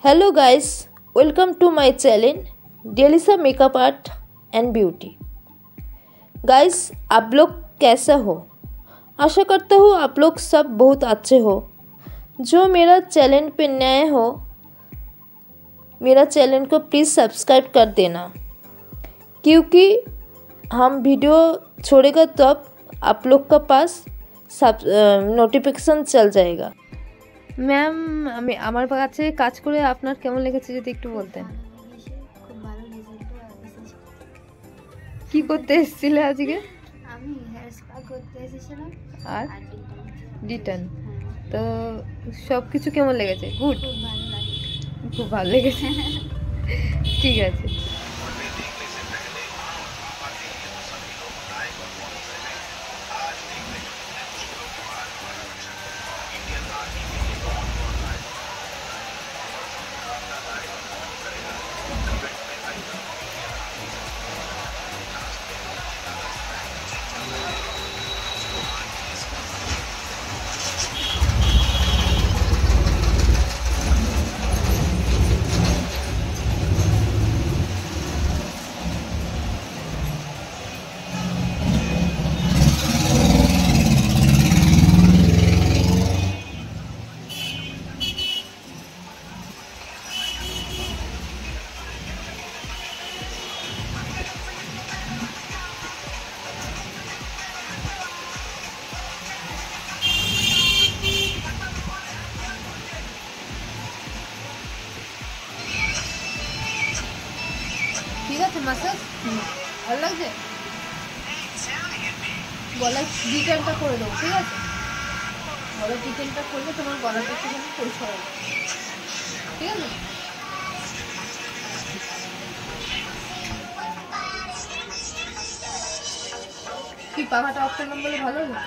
Hello guys, welcome to my channel Delisa makeup art and beauty. Guys, आप लोग कैसे हो? आशा करता हूँ आप लोग सब बहुत अच्छे हो। जो मेरा चैनल पे नए हो, मेरा चैनल को प्लीज़ सब्सक्राइब कर देना, क्योंकि हम वीडियो छोड़ेगा तब आप लोग का पास सब নোটিফিকেশন চল जाएगा। ম্যাম, আমি আমার কাছে কাজ করে আপনার কেমন লেগেছে যদি একটু বলতেন। কি করতে এসেছিলে আজকে? আমি হেয়ার স্পা করতে এসেছিলাম আর রিটার্ন তো সব কিছু কেমন লেগেছে? গুড, খুব ভালো লাগে। খুব ভালো লেগেছে। ঠিক আছে। ঠিক আছে, মাসাজ ভালো লাগছে? গলার ডিটেলটা করে দেবো, ঠিক আছে? গলার ডিটেলটা করলে তোমার গলাটা একটু পরিষ্কার হবে, ঠিক আছে? কি পাখাটা অফ করলাম বলে ভালো হলো?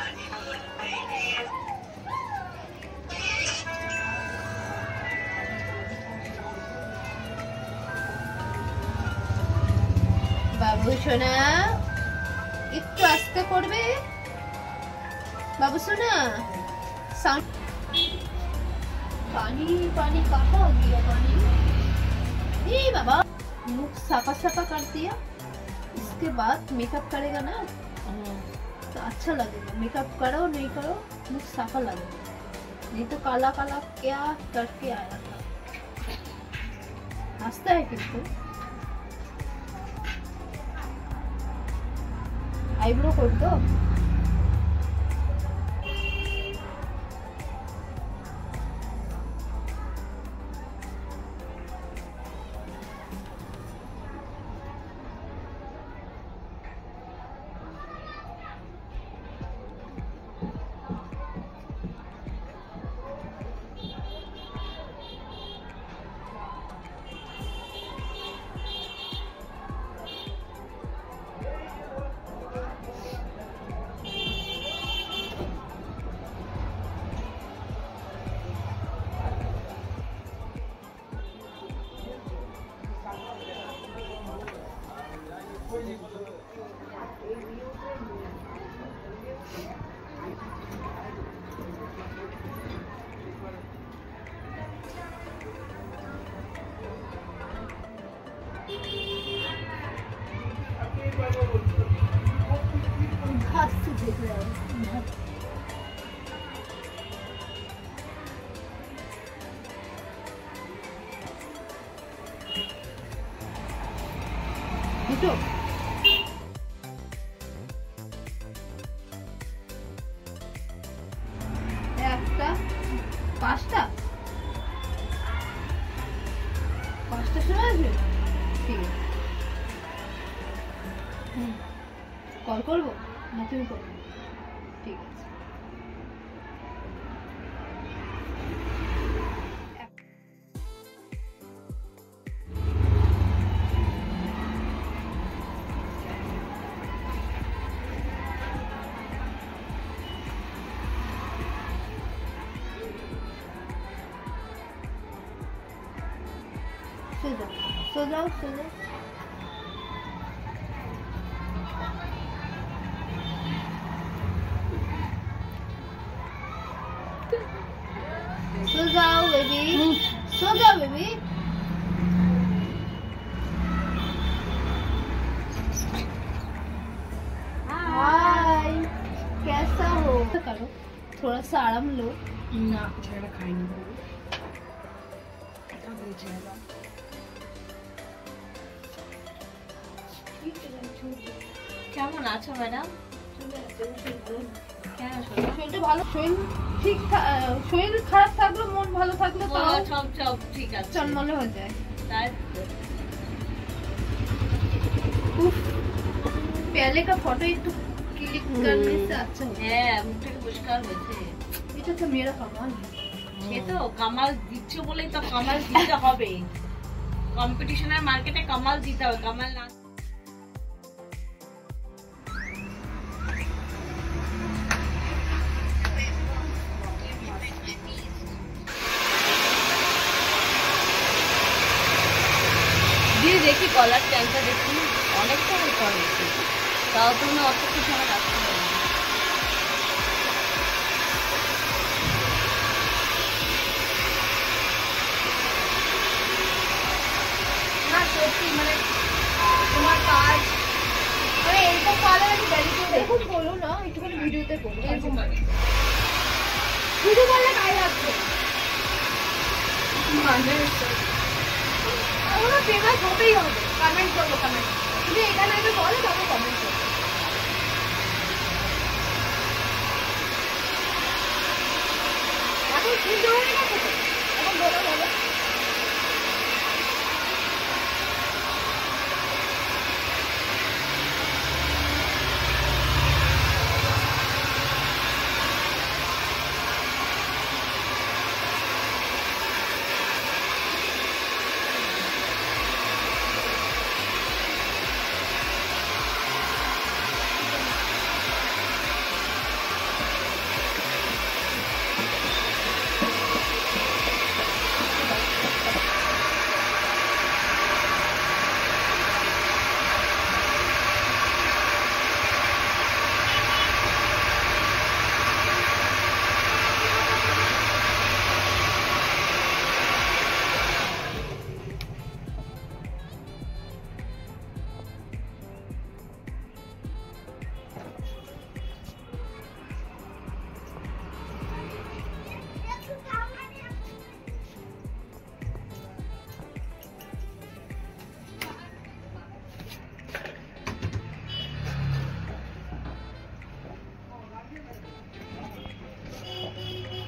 বাবু সোনা, একটু আস্তে করবে বাবু সোনা। साउंड पानी पानी कहाँ हो गया पानी? ये बाबा मुख साफा साफा कर दिया, इसके बाद मेकअप करेगा ना तो अच्छा लगेगा। मेकअप करो नहीं करो मुख साफा लगेगा, नहीं तो काला काला क्या करके आया था। हंसता है किसको? आईब्रो कर दो। देख रहे हैं तो একটা পাঁচটা সময় আসবে, ঠিক আছে? কল করবো না তুমি করবো? ঠিক আছে। सो जाओ सो जाओ। सो जाओ बेबी, सो जा बेबी। हाय, कैसा हो? करो थोड़ा सा आराम लो ना, कुछ खाएंगे কেমন আছো ম্যাডাম? শরীরটা ভালো, শরীর ঠিক শরীর খারাপ থাকলে মন ভালো থাকলে তাও সব ঠিক আছে, চনমনে হয়ে যায়। তাই उफ, पहले का फोटो एक तो क्लिक करने से अच्छा हो। হ্যাঁ, মুখটা পরিষ্কার হয়েছে। এটা তো মেরা কামাল। সে তো কামাল দিচ্ছ বলেই তো কামাল দিতে হবে। কম্পিটিশনের মার্কেটে কামাল দিতে হবে, কামাল না দিয়ে দেখি গলার ট্যাঙ্কটা দেখি অনেকটা করেছি, তাও তুমি অত কিছু আমার রাখতে হবে না। না সত্যি মানে তোমার কাজ মানে এইসব কাজে আমি ব্যারিকেড দেখো বলো না একটুখানি ভিডিওতে বলো এরকম ভিডিও করলে গায়ে লাগছে ওরা ফেমাস হতেই হবে, কমেন্ট করবো কমেন্ট তুমি এখানে আগে বলো তারপর কমেন্ট করবো। এখন ভিডিও হয়ে গেছে তো এখন বলো বলো।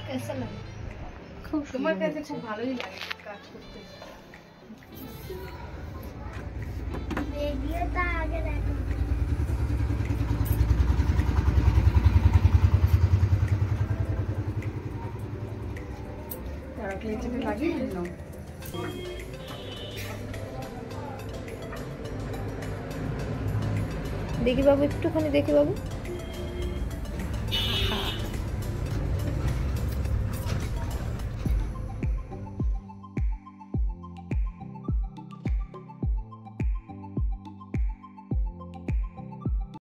कैसा लगा? তোমার কাছে খুব ভালোই লাগে কাজ করতে। ভিডিওটা আগে দেখো। তারা ক্লেচে লাগিয়ে দিল। দেখি বাবু একটুখানি দেখি বাবু।